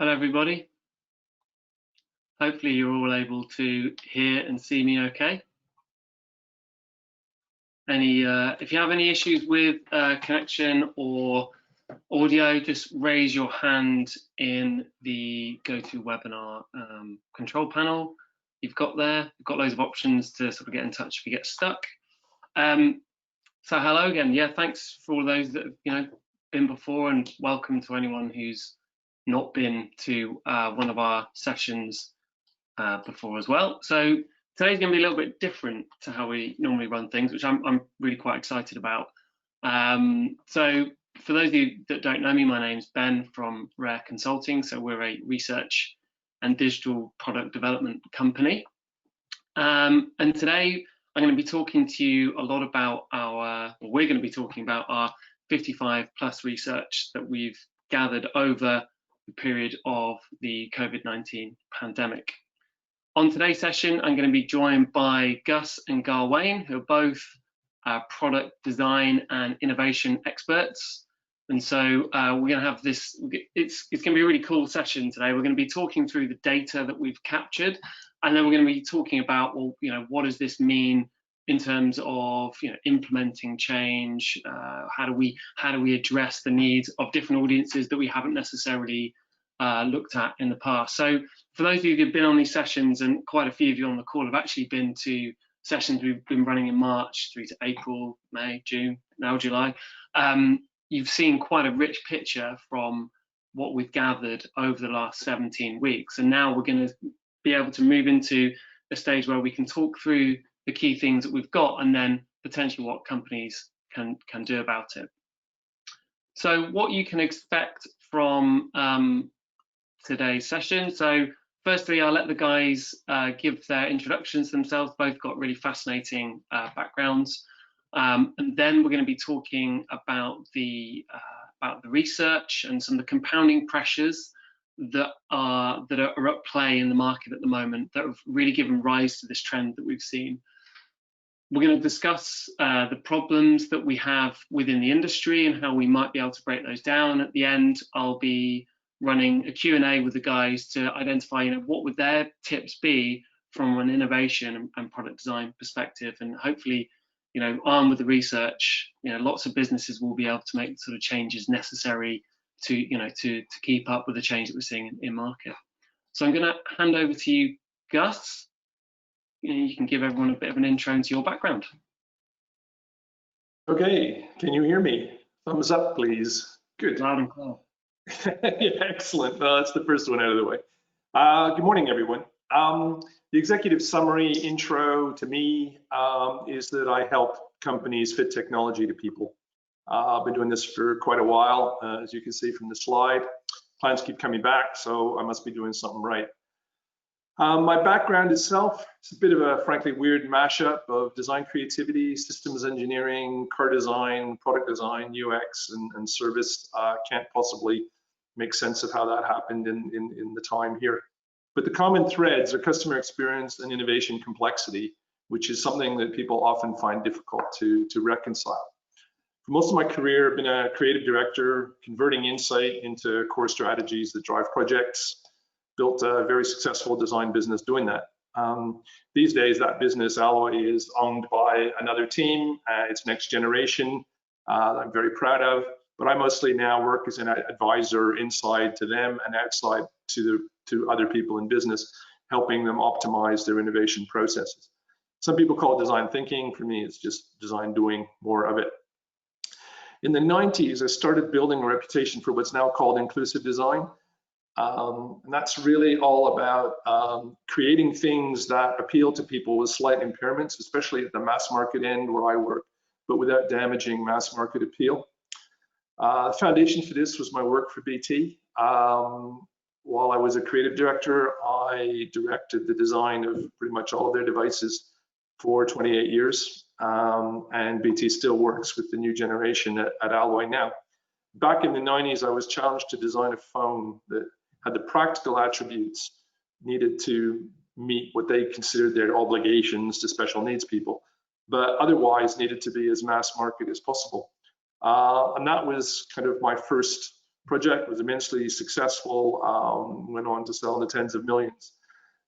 Hello everybody. Hopefully you're all able to hear and see me okay. If you have any issues with connection or audio, just raise your hand in the GoToWebinar control panel you've got there. You've got loads of options to sort of get in touch if you get stuck. So hello again. Yeah, thanks for all those that have been before, and welcome to anyone who's not been to one of our sessions before as well. So today's going to be a little bit different to how we normally run things, which I'm really quite excited about. So for those of you that don't know me, my name's Ben from Rare Consulting. So we're a research and digital product development company. And today I'm going to be talking to you a lot about we're going to be talking about our 55 plus research that we've gathered over the period of the COVID-19 pandemic. On today's session, I'm going to be joined by Guss and Gawain, who are both product design and innovation experts. And so we're going to have this, it's going to be a really cool session today. We're going to be talking through the data that we've captured, and then we're going to be talking about, well, what does this mean in terms of implementing change? How do we address the needs of different audiences that we haven't necessarily looked at in the past? So for those of you who've been on these sessions, and quite a few of you on the call have actually been to sessions we've been running in March through to April, May, June, now July, you've seen quite a rich picture from what we've gathered over the last 17 weeks. And now we're going to be able to move into a stage where we can talk through the key things that we've got, and then potentially what companies can do about it. So what you can expect from today's session. So firstly, I'll let the guys give their introductions themselves. Both got really fascinating backgrounds. And then we're going to be talking about the research and some of the compounding pressures that are at play in the market at the moment that have really given rise to this trend that we've seen. We're going to discuss the problems that we have within the industry and how we might be able to break those down. At the end, I'll be running a Q&A with the guys to identify, what would their tips be from an innovation and product design perspective, and hopefully, armed with the research, lots of businesses will be able to make the sort of changes necessary to keep up with the change that we're seeing in market. So I'm going to hand over to you, Guss. You can give everyone a bit of an intro into your background. Okay, can you hear me? Thumbs up, please. Good. Loud and clear. Yeah, excellent. Well, that's the first one out of the way. Good morning, everyone. The executive summary intro to me is that I help companies fit technology to people. I've been doing this for quite a while, as you can see from the slide. Plans keep coming back, so I must be doing something right. My background itself, it's a bit of a frankly weird mashup of design creativity, systems engineering, car design, product design, UX, and service. Can't possibly make sense of how that happened in the time here. But the common threads are customer experience and innovation complexity, which is something that people often find difficult to reconcile. For most of my career, I've been a creative director, converting insight into core strategies that drive projects. Built a very successful design business doing that. These days, that business, Alloy, is owned by another team. It's next generation, I'm very proud of, but I mostly now work as an advisor inside to them and outside to other people in business, helping them optimize their innovation processes. Some people call it design thinking. For me, it's just design doing more of it. In the 90s, I started building a reputation for what's now called inclusive design. And that's really all about creating things that appeal to people with slight impairments, especially at the mass market end where I work, but without damaging mass market appeal. The foundation for this was my work for BT. While I was a creative director, I directed the design of pretty much all of their devices for 28 years. And BT still works with the new generation at Alloy now. Back in the 90s, I was challenged to design a phone that had the practical attributes needed to meet what they considered their obligations to special needs people, but otherwise needed to be as mass market as possible. And that was kind of my first project, was immensely successful, went on to sell in the tens of millions.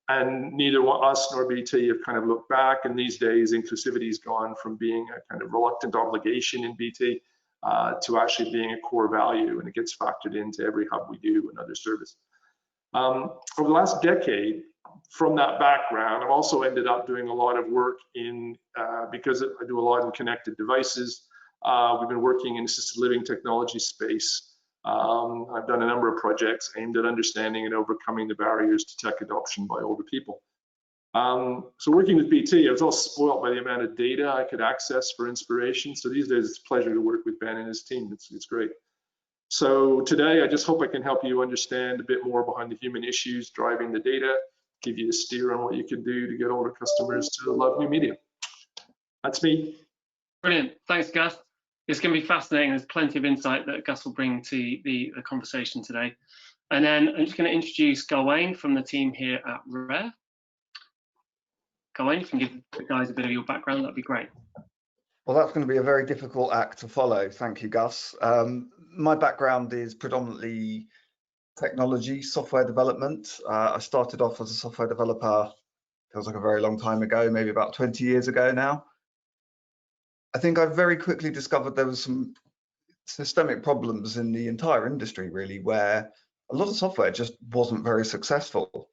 And neither us nor BT have kind of looked back. And these days, inclusivity has gone from being a kind of reluctant obligation in BT to actually being a core value, and it gets factored into every hub we do and other service. Over the last decade, from that background, I've also ended up doing a lot of work in, because I do a lot in connected devices, we've been working in assisted living technology space. I've done a number of projects aimed at understanding and overcoming the barriers to tech adoption by older people. So working with BT, I was all spoiled by the amount of data I could access for inspiration. So these days, it's a pleasure to work with Ben and his team. It's great. So today, I just hope I can help you understand a bit more behind the human issues driving the data, give you a steer on what you can do to get older customers to love new media. That's me. Brilliant. Thanks, Gus. It's going to be fascinating. There's plenty of insight that Gus will bring to the conversation today. And then I'm just going to introduce Gawain from the team here at Rare. Gawain, if you can give the guys a bit of your background, that'd be great. Well, that's going to be a very difficult act to follow. Thank you, Gus. My background is predominantly technology, software development. I started off as a software developer, feels like a very long time ago, maybe about 20 years ago now. I think I very quickly discovered there was some systemic problems in the entire industry, really, where a lot of software just wasn't very successful.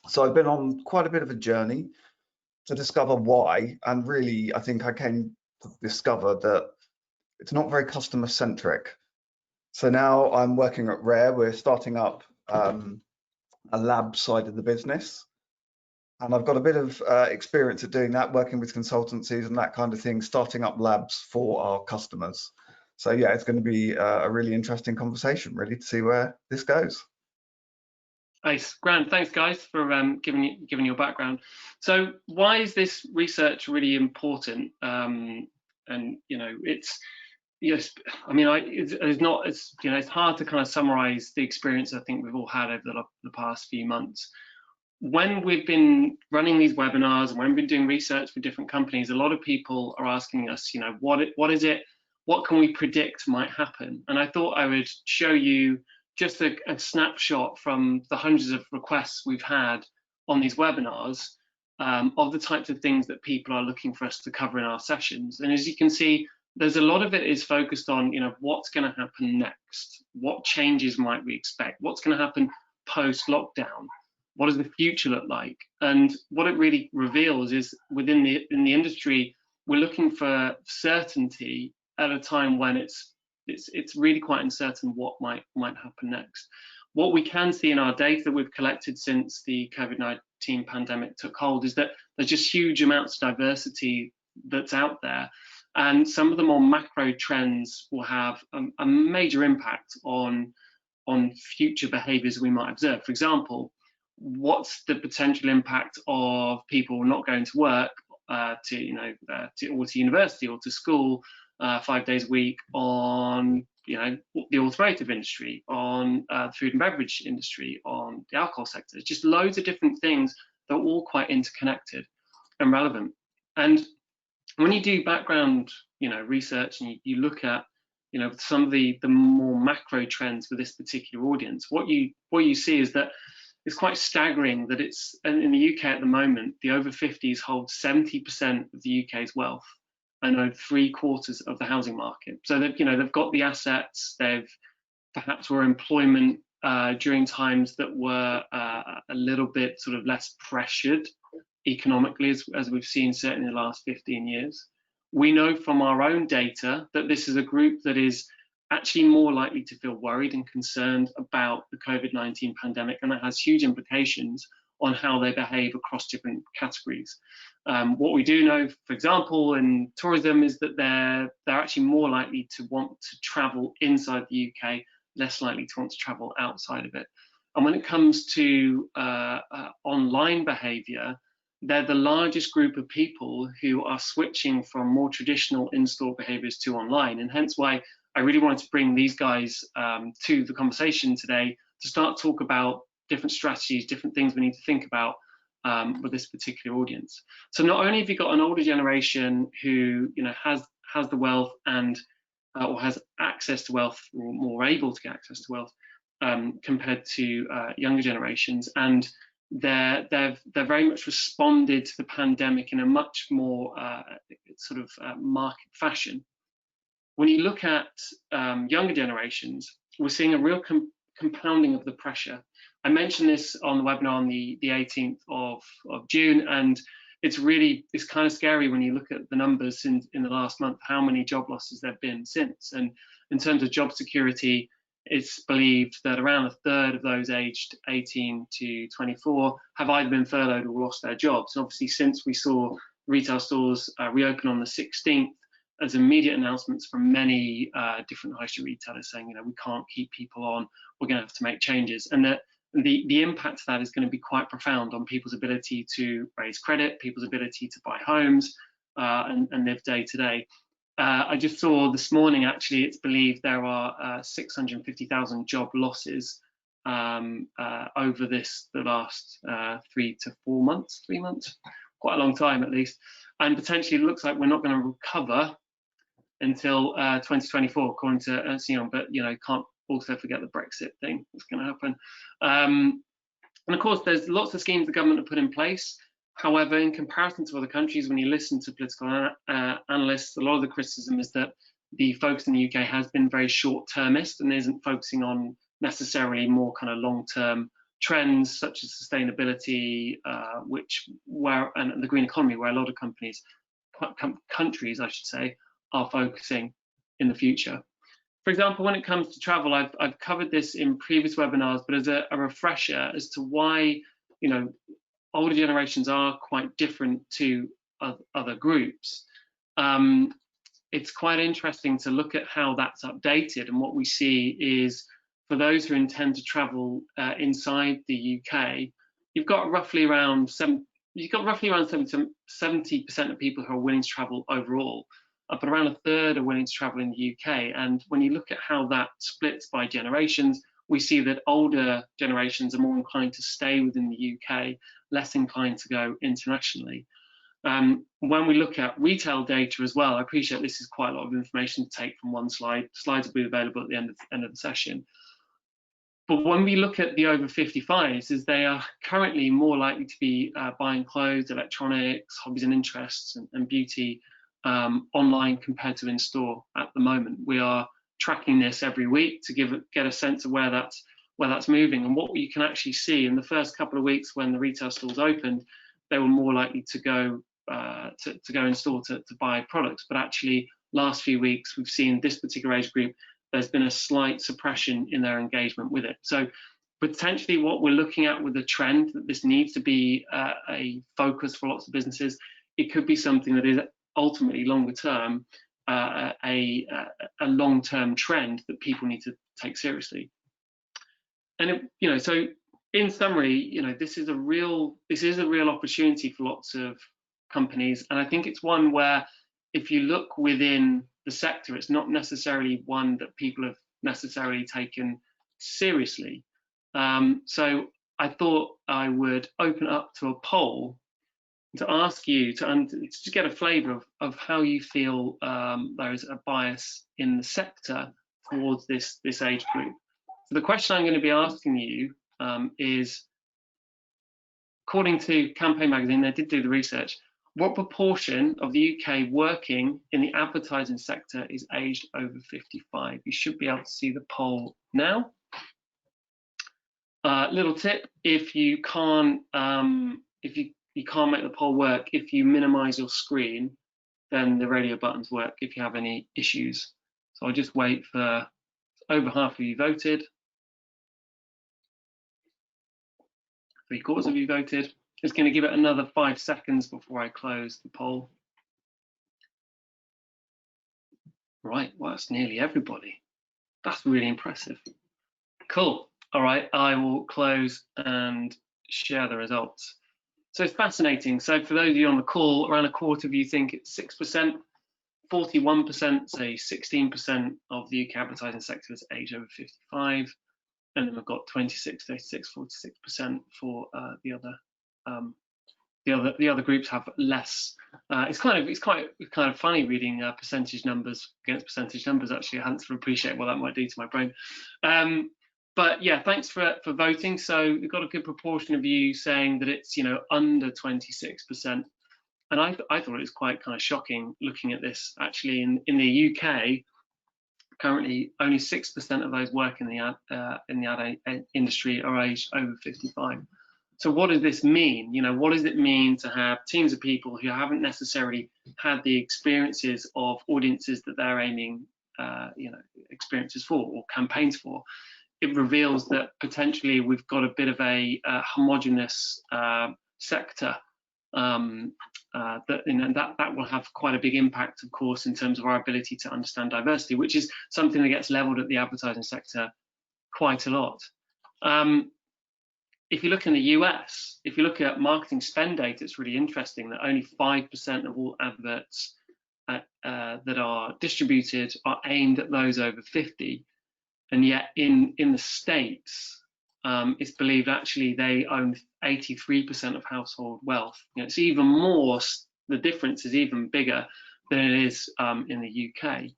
So I've been on quite a bit of a journey to discover why, and really, I think I came to discover that it's not very customer centric. So now I'm working at Rare. We're starting up a lab side of the business. And I've got a bit of experience at doing that, working with consultancies and that kind of thing, starting up labs for our customers. So yeah, it's going to be a really interesting conversation, really, to see where this goes. Nice, grand. Thanks, guys, for giving your background. So why is this research really important? And you know, it's yes, I mean, it's hard to kind of summarize the experience I think we've all had over the past few months. When we've been running these webinars and when we've been doing research for different companies, a lot of people are asking us, you know, what is it? What can we predict might happen? And I thought I would show you just a snapshot from the hundreds of requests we've had on these webinars of the types of things that people are looking for us to cover in our sessions. And as you can see, there's a lot of it is focused on, you know, what's going to happen next? What changes might we expect? What's going to happen post-lockdown? What does the future look like? And what it really reveals is within the industry, we're looking for certainty at a time when it's really quite uncertain what might happen next. What we can see in our data that we've collected since the COVID-19 pandemic took hold is that there's just huge amounts of diversity that's out there. And some of the more macro trends will have a major impact on future behaviors we might observe. For example, what's the potential impact of people not going to work to university or to school 5 days a week on the automotive industry, on the food and beverage industry, on the alcohol sector. It's just loads of different things that are all quite interconnected and relevant. And when you do background research and you look at some of the more macro trends for this particular audience, what you see is that it's quite staggering that it's in the UK at the moment, the over 50s hold 70% of the UK's wealth and own 3/4 of the housing market. So they've got the assets. They've perhaps were employment during times that were a little bit sort of less pressured economically, as we've seen certainly in the last 15 years. We know from our own data that this is a group that is actually more likely to feel worried and concerned about the COVID-19 pandemic, and that has huge implications on how they behave across different categories. What we do know, for example, in tourism is that they're actually more likely to want to travel inside the UK, less likely to want to travel outside of it. And when it comes to online behavior, they're the largest group of people who are switching from more traditional in-store behaviors to online, and hence why I really wanted to bring these guys to the conversation today to start talk about different strategies, different things we need to think about with this particular audience. So not only have you got an older generation who has the wealth and or has access to wealth, or more able to get access to wealth compared to younger generations, and they've very much responded to the pandemic in a much more sort of market fashion. When you look at younger generations, we're seeing a real compounding of the pressure. I mentioned this on the webinar on the 18th of June, and it's kind of scary when you look at the numbers in the last month, how many job losses there have been since. And in terms of job security, it's believed that around a third of those aged 18 to 24 have either been furloughed or lost their jobs. And obviously, since we saw retail stores reopen on the 16th, as immediate announcements from many different high street retailers saying, we can't keep people on, we're going to have to make changes. And that the impact of that is going to be quite profound on people's ability to raise credit, people's ability to buy homes and live day to day. I just saw this morning, actually, it's believed there are 650,000 job losses over the last 3 to 4 months, 3 months, quite a long time at least. And potentially it looks like we're not going to recover until 2024, according to Ernst & Young, but can't also forget the Brexit thing that's going to happen. And of course, there's lots of schemes the government have put in place. However, in comparison to other countries, when you listen to political analysts, a lot of the criticism is that the focus in the UK has been very short-termist and isn't focusing on necessarily more kind of long-term trends such as sustainability, and the green economy, where a lot of countries, I should say, are focusing in the future. For example, when it comes to travel, I've covered this in previous webinars, but as a refresher as to why older generations are quite different to other groups. It's quite interesting to look at how that's updated, and what we see is for those who intend to travel inside the UK, you've got roughly around 70% of people who are willing to travel overall, but around a third are willing to travel in the UK. And when you look at how that splits by generations, we see that older generations are more inclined to stay within the UK, less inclined to go internationally. When we look at retail data as well, I appreciate this is quite a lot of information to take from one slide. Slides will be available at the end of the session. But when we look at the over 55s, is they are currently more likely to be buying clothes, electronics, hobbies and interests, and beauty online compared to in store at the moment. We are tracking this every week to get a sense of where that's moving. And what you can actually see in the first couple of weeks when the retail stores opened, they were more likely to go in store to buy products. But actually, last few weeks, we've seen this particular age group, there's been a slight suppression in their engagement with it. So potentially what we're looking at with the trend that this needs to be a focus for lots of businesses, it could be something that is ultimately longer term, a long-term trend that people need to take seriously. And so in summary, this is a real opportunity for lots of companies, and I think it's one where if you look within the sector, it's not necessarily one that people have necessarily taken seriously. So I thought I would open up to a poll to ask you to get a flavour of how you feel there is a bias in the sector towards this age group. So the question I'm going to be asking you is, according to Campaign magazine, they did do the research, what proportion of the UK working in the advertising sector is aged over 55? You should be able to see the poll now. Little tip: if you can't make the poll work, if you minimise your screen, then the radio buttons work if you have any issues. So I'll just wait for over half of you voted. 3/4 of you voted. Just going to give it another 5 seconds before I close the poll. Right, well, that's nearly everybody. That's really impressive. Cool. All right, I will close and share the results. So it's fascinating. So for those of you on the call, around a quarter of you think it's 6%, 41% say 16% of the UK advertising sector is age over 55, and then we've got 26, 36, 46% for the the other groups have less. It's kind of funny reading percentage numbers against percentage numbers. Actually, I hadn't sort of appreciate what that might do to my brain. But yeah, thanks for voting. So we've got a good proportion of you saying that it's under 26%, and I thought it was quite kind of shocking looking at this. Actually, in the UK, currently only 6% of those work in the ad industry are aged over 55. So what does this mean? What does it mean to have teams of people who haven't necessarily had the experiences of audiences that they're aiming, experiences for or campaigns for? It reveals that potentially we've got a bit of a homogenous sector that will have quite a big impact, of course, in terms of our ability to understand diversity, which is something that gets leveled at the advertising sector quite a lot. If you look in the US, if you look at marketing spend data, it's really interesting that only 5% of all adverts that are distributed are aimed at those over 50. And yet in the States, it's believed actually they own 83% of household wealth. It's even more, the difference is even bigger than it is in the UK.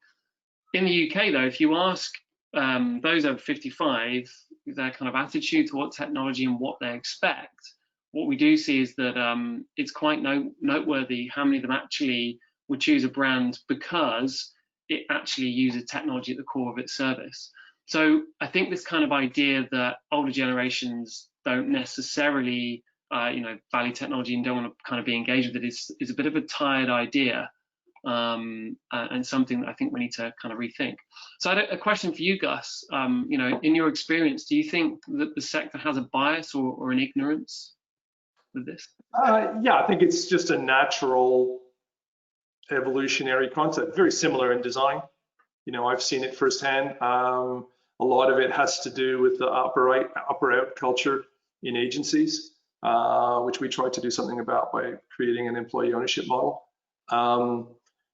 In the UK, though, if you ask those over 55, their kind of attitude toward technology and what they expect, what we do see is that it's quite noteworthy how many of them actually would choose a brand because it actually uses technology at the core of its service. So I think this kind of idea that older generations don't necessarily value technology and don't want to kind of be engaged with it is a bit of a tired idea. And something that I think we need to kind of rethink. So I had a question for you, Guss. In your experience, do you think that the sector has a bias or an ignorance with this? Yeah, I think it's just a natural evolutionary concept, very similar in design. I've seen it firsthand. A lot of it has to do with the upper out culture in agencies, which we tried to do something about by creating an employee ownership model.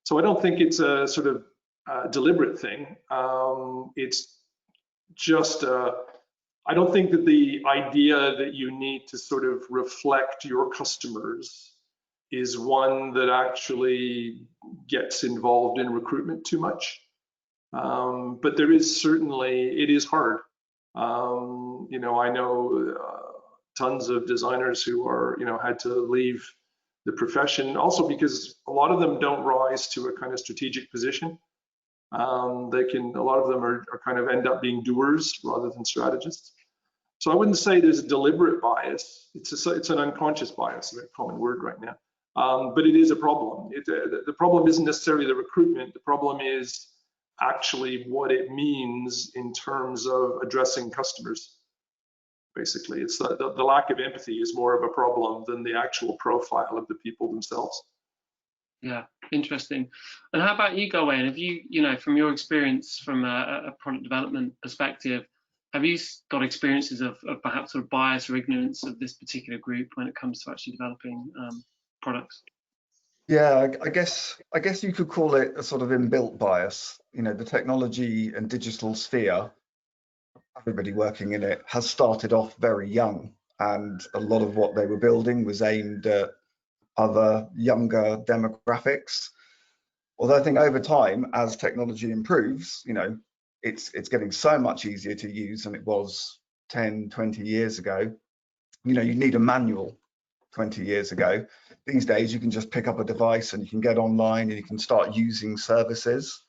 So I don't think it's a sort of deliberate thing. It's just, I don't think that the idea that you need to sort of reflect your customers is one that actually gets involved in recruitment too much. But there is certainly, it is hard. I know tons of designers who are, had to leave the profession, also because a lot of them don't rise to a kind of strategic position. A lot of them are kind of end up being doers rather than strategists. So I wouldn't say there's a deliberate bias. It's an unconscious bias, a very common word right now. But it is a problem. The problem isn't necessarily the recruitment. The problem is actually what it means in terms of addressing customers. Basically, it's the lack of empathy is more of a problem than the actual profile of the people themselves. Yeah, interesting. And how about you, Gawain? Have you, from your experience from a product development perspective, have you got experiences of perhaps sort of bias or ignorance of this particular group when it comes to actually developing products? Yeah, I guess you could call it a sort of inbuilt bias. The technology and digital sphere, everybody working in it has started off very young, and a lot of what they were building was aimed at other younger demographics. Although I think over time, as technology improves, it's getting so much easier to use than it was 10, 20 years ago. You need a manual 20 years ago. These days, you can just pick up a device and you can get online and you can start using services.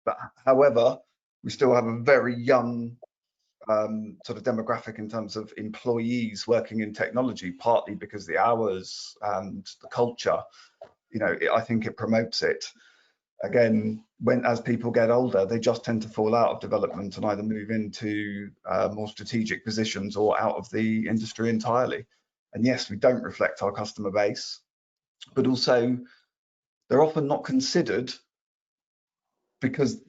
But however, we still have a very young sort of demographic in terms of employees working in technology, partly because the hours and the culture, I think it promotes it. Again, as people get older, they just tend to fall out of development and either move into more strategic positions or out of the industry entirely. And yes, we don't reflect our customer base, but also they're often not considered because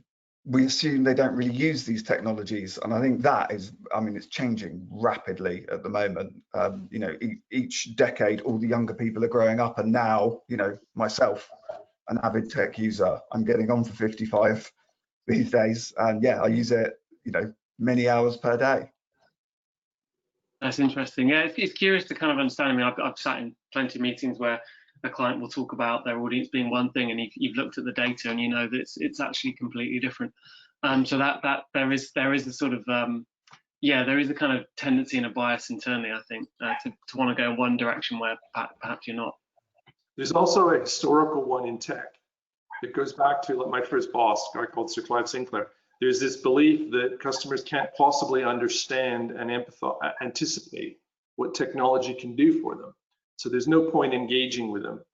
we assume they don't really use these technologies. And I think that is, it's changing rapidly at the moment. Each decade, all the younger people are growing up, and now, myself, an avid tech user, I'm getting on for 55 these days. And yeah, I use it, many hours per day. That's interesting. Yeah, it's curious to kind of understand. I mean, I've sat in plenty of meetings where a client will talk about their audience being one thing, and you've looked at the data and you know that it's actually completely different. So that there is a sort of yeah, there is a kind of tendency and a bias internally, I think, to want to go in one direction where perhaps you're not. There's also a historical one in tech. It goes back to my first boss, a guy called Sir Clive Sinclair. There's this belief that customers can't possibly understand and anticipate what technology can do for them. So there's no point engaging with them.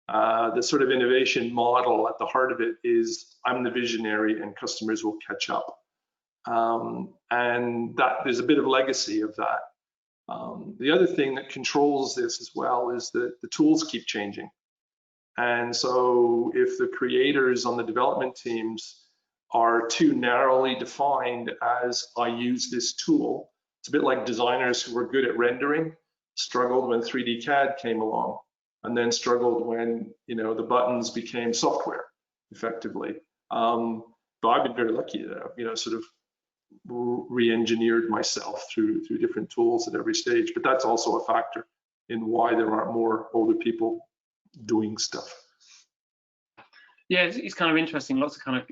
The sort of innovation model at the heart of it is I'm the visionary and customers will catch up. And that there's a bit of legacy of that. The other thing that controls this as well is that the tools keep changing. And so if the creators on the development teams are too narrowly defined as I use this tool, it's a bit like designers who were good at rendering struggled when 3D CAD came along, and then struggled when the buttons became software effectively. But I've been very lucky to sort of re-engineered myself through different tools at every stage. But that's also a factor in why there aren't more older people doing stuff. Yeah, it's kind of interesting. Lots of kind of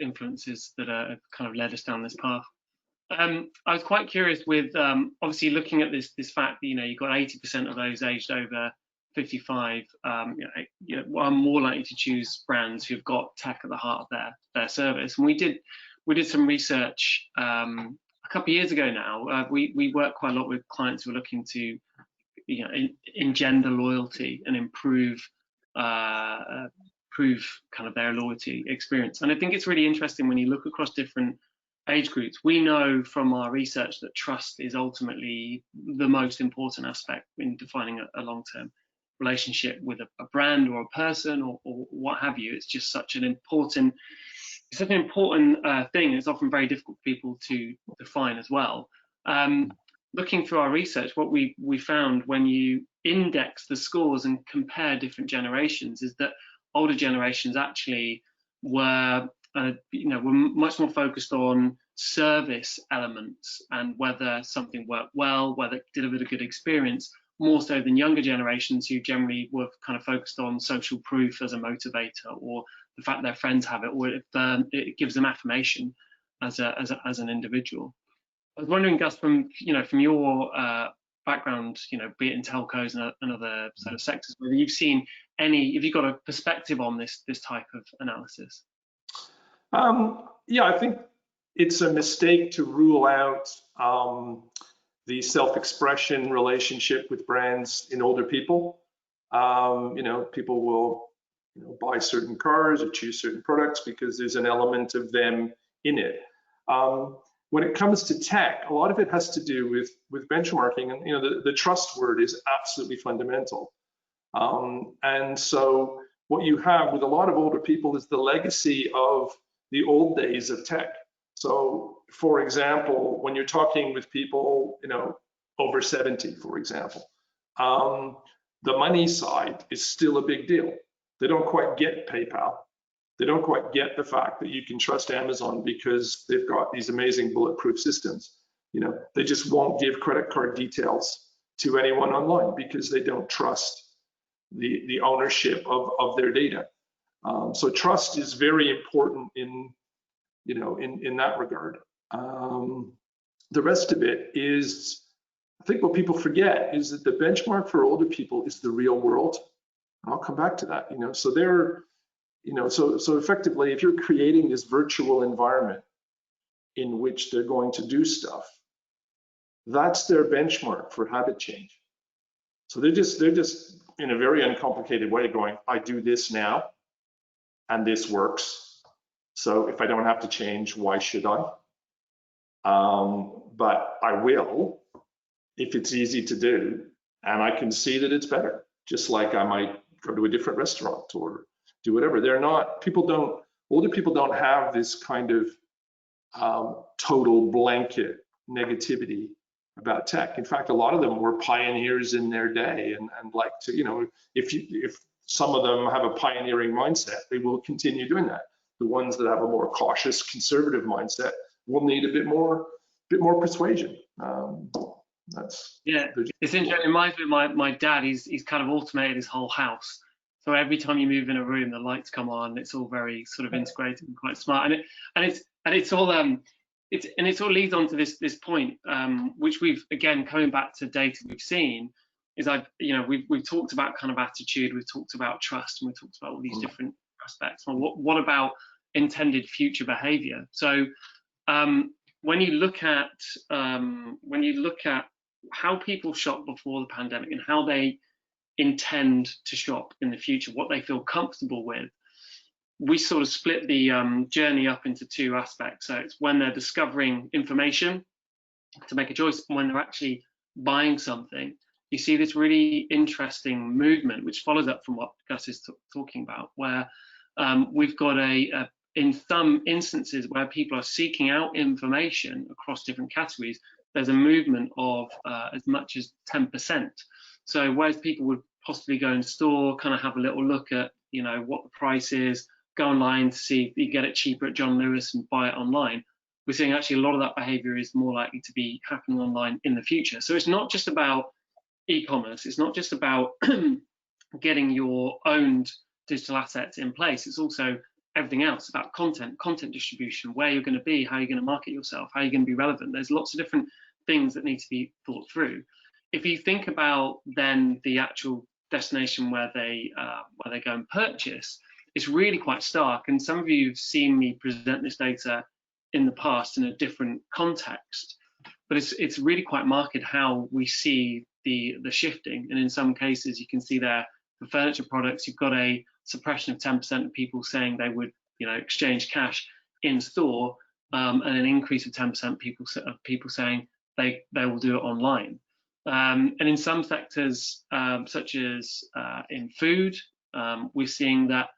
influences that have kind of led us down this path. I was quite curious with obviously looking at this fact that you've got 80% of those aged over 55 are more likely to choose brands who've got tech at the heart of their service. And we did some research a couple of years ago now. We work quite a lot with clients who are looking to engender loyalty and improve kind of their loyalty experience. And I think it's really interesting when you look across different age groups. We know from our research that trust is ultimately the most important aspect in defining a long-term relationship with a brand or a person or what have you. It's just such an important thing. It's often very difficult for people to define as well. Looking through our research, what we found when you index the scores and compare different generations is that older generations actually were much more focused on service elements and whether something worked well, whether it delivered a good experience, more so than younger generations who generally were kind of focused on social proof as a motivator, or the fact their friends have it, or if it gives them affirmation as an individual. I was wondering, Guss, from your background, be it in telcos and other sort of sectors, whether you've seen have you got a perspective on this type of analysis? Yeah, I think it's a mistake to rule out the self-expression relationship with brands in older people. People will buy certain cars or choose certain products because there's an element of them in it. When it comes to tech, a lot of it has to do with benchmarking, and the trust word is absolutely fundamental. And so what you have with a lot of older people is the legacy of the old days of tech. So, for example, when you're talking with people, over 70, for example, the money side is still a big deal. They don't quite get PayPal. They don't quite get the fact that you can trust Amazon because they've got these amazing bulletproof systems. They just won't give credit card details to anyone online because they don't trust the ownership of their data. So trust is very important in that regard. The rest of it is, I think what people forget is that the benchmark for older people is the real world. And I'll come back to that. So they're, so effectively, if you're creating this virtual environment in which they're going to do stuff, that's their benchmark for habit change. So they're just in a very uncomplicated way going, I do this now, and this works. So if I don't have to change, why should I? But I will if it's easy to do, and I can see that it's better. Just like I might go to a different restaurant or do whatever. Older people don't have this kind of total blanket negativity about tech. In fact, a lot of them were pioneers in their day and like to, if some of them have a pioneering mindset, they will continue doing that. The ones that have a more cautious, conservative mindset will need a bit more persuasion. Yeah, it's interesting. My dad, he's kind of automated his whole house. So every time you move in a room, the lights come on. It's all very sort of integrated and quite smart. It's all leads on to this point, which we've, again, coming back to data we've seen, is we've talked about kind of attitude, we've talked about trust, and we've talked about all these different aspects. Well, what about intended future behavior? So when you look at how people shopped before the pandemic and how they intend to shop in the future, what they feel comfortable with, we sort of split the journey up into two aspects. So it's when they're discovering information to make a choice, and when they're actually buying something. You see this really interesting movement, which follows up from what Guss is talking about, where we've got in some instances where people are seeking out information across different categories, there's a movement of as much as 10%. So whereas people would possibly go in store, kind of have a little look at, what the price is, go online to see if you get it cheaper at John Lewis and buy it online, we're seeing actually a lot of that behavior is more likely to be happening online in the future. So it's not just about e-commerce, it's not just about getting your owned digital assets in place, it's also everything else about content distribution, where you're going to be, how you're going to market yourself, how you're going to be relevant. There's lots of different things that need to be thought through. If you think about then the actual destination where they go and purchase, it's really quite stark. And some of you have seen me present this data in the past in a different context, but it's really quite marked how we see the shifting. And in some cases, you can see there for furniture products, you've got a suppression of 10% of people saying they would, exchange cash in store, and an increase of 10% of people saying they will do it online. And in some sectors, such as in food, we're seeing that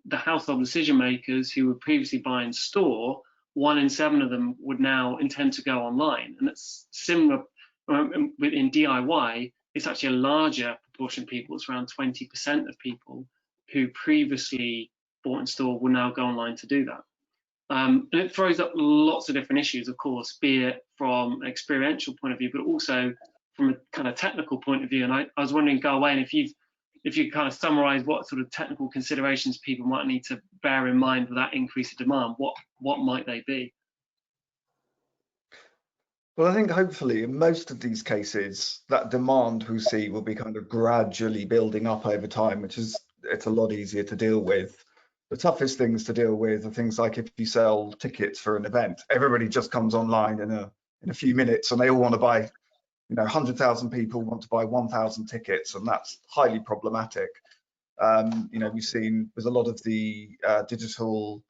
the household decision makers who would previously buy in store, 1 in 7 of them would now intend to go online. And it's similar in DIY. It's actually a larger proportion of people. It's around 20% of people who previously bought in store will now go online to do that. And it throws up lots of different issues, of course, be it from an experiential point of view, but also from a kind of technical point of view. And I was wondering, Gawain, if you kind of summarize what sort of technical considerations people might need to bear in mind with that increase of demand, what might they be? Well, I think hopefully in most of these cases, that demand we see will be kind of gradually building up over time, it's a lot easier to deal with. The toughest things to deal with are things like if you sell tickets for an event, everybody just comes online in a few minutes and they all want to buy, 100,000 people want to buy 1,000 tickets, and that's highly problematic. We've seen with a lot of the digital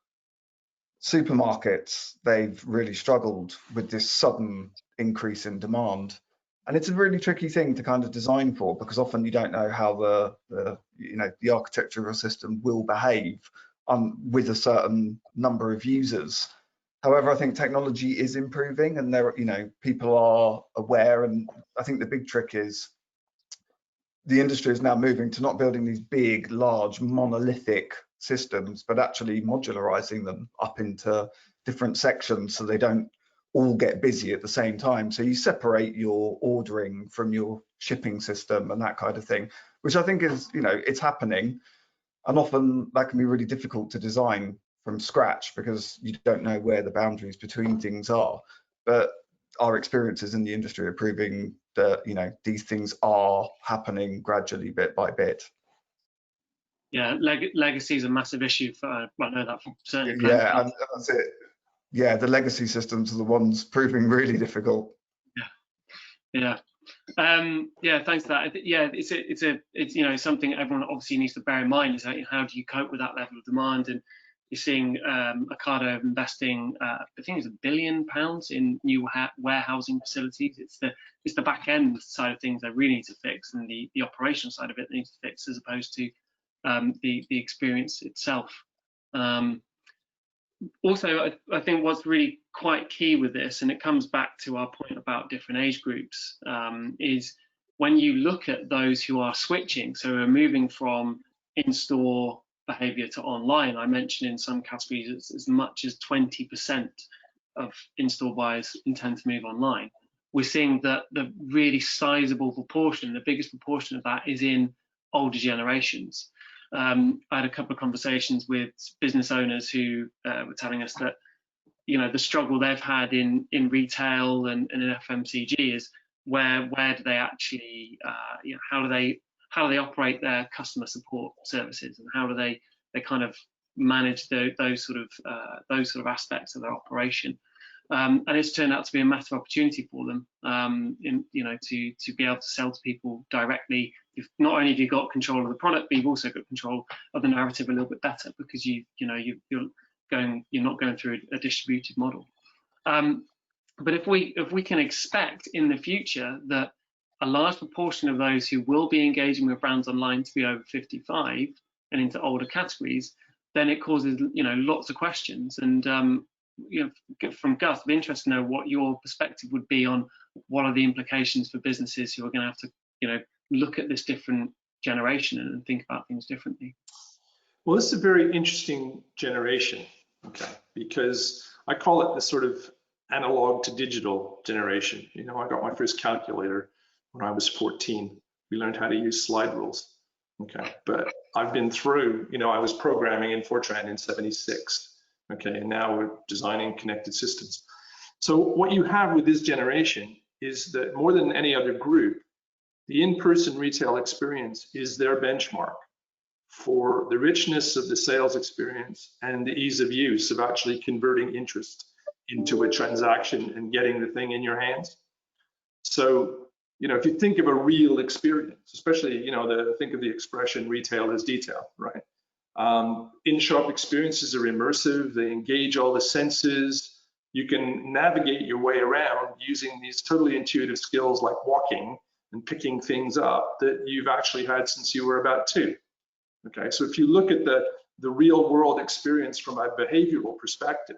supermarkets, they've really struggled with this sudden increase in demand. And it's a really tricky thing to kind of design for, because often you don't know how the architecture of a system will behave with a certain number of users. However, I think technology is improving, and people are aware. And I think the big trick is the industry is now moving to not building these big, large, monolithic systems, but actually modularizing them up into different sections so they don't all get busy at the same time. So you separate your ordering from your shipping system and that kind of thing, which I think is, it's happening. And often that can be really difficult to design from scratch because you don't know where the boundaries between things are. But our experiences in the industry are proving that, these things are happening gradually, bit by bit. Yeah, legacy is a massive issue for, I know that from certain. Yeah, and that's it. Yeah, the legacy systems are the ones proving really difficult. Yeah. Thanks for that. Yeah, it's something everyone obviously needs to bear in mind, is how do you cope with that level of demand? And you're seeing Ocado investing, I think it's £1 billion in new warehousing facilities. It's the back end side of things they really need to fix, and the operational side of it needs to fix, as opposed to the experience itself. Also, I think what's really quite key with this, and it comes back to our point about different age groups, is when you look at those who are switching, so we're moving from in-store behavior to online. I mentioned in some categories it's as much as 20% of in-store buyers intend to move online. we're seeing that the really sizable proportion, the biggest proportion of that is in older generations. I had a couple of conversations with business owners who were telling us that, you know, the struggle they've had in retail and in FMCG is where do they actually, you know, how do they operate their customer support services, and how do they kind of manage those sort of aspects of their operation. And it's turned out to be a massive opportunity for them, you know, to be able to sell to people directly. Not only have you got control of the product, but you've also got control of the narrative a little bit better, because you're not going through a distributed model. But if we can expect in the future that a large proportion of those who will be engaging with brands online to be over 55 and into older categories, then it causes, you know, lots of questions. And you know, from Guss, I'd be interested to know what your perspective would be on what are the implications for businesses who are going to have to, you know, look at this different generation and think about things differently. Well, this is a very interesting generation, okay, because I call it the sort of analog to digital generation. You know, I got my first calculator when I was 14. We learned how to use slide rules, okay, but I've been through, you know, I was programming in Fortran in '76. Okay, and now we're designing connected systems. So what you have with this generation is that more than any other group, the in-person retail experience is their benchmark for the richness of the sales experience and the ease of use of actually converting interest into a transaction and getting the thing in your hands. So, you know, if you think of a real experience, especially, you know, think of the expression retail as detail, right? In-shop experiences are immersive, they engage all the senses. You can navigate your way around using these totally intuitive skills like walking and picking things up that you've actually had since you were about 2. Okay, so if you look at the real world experience from a behavioral perspective,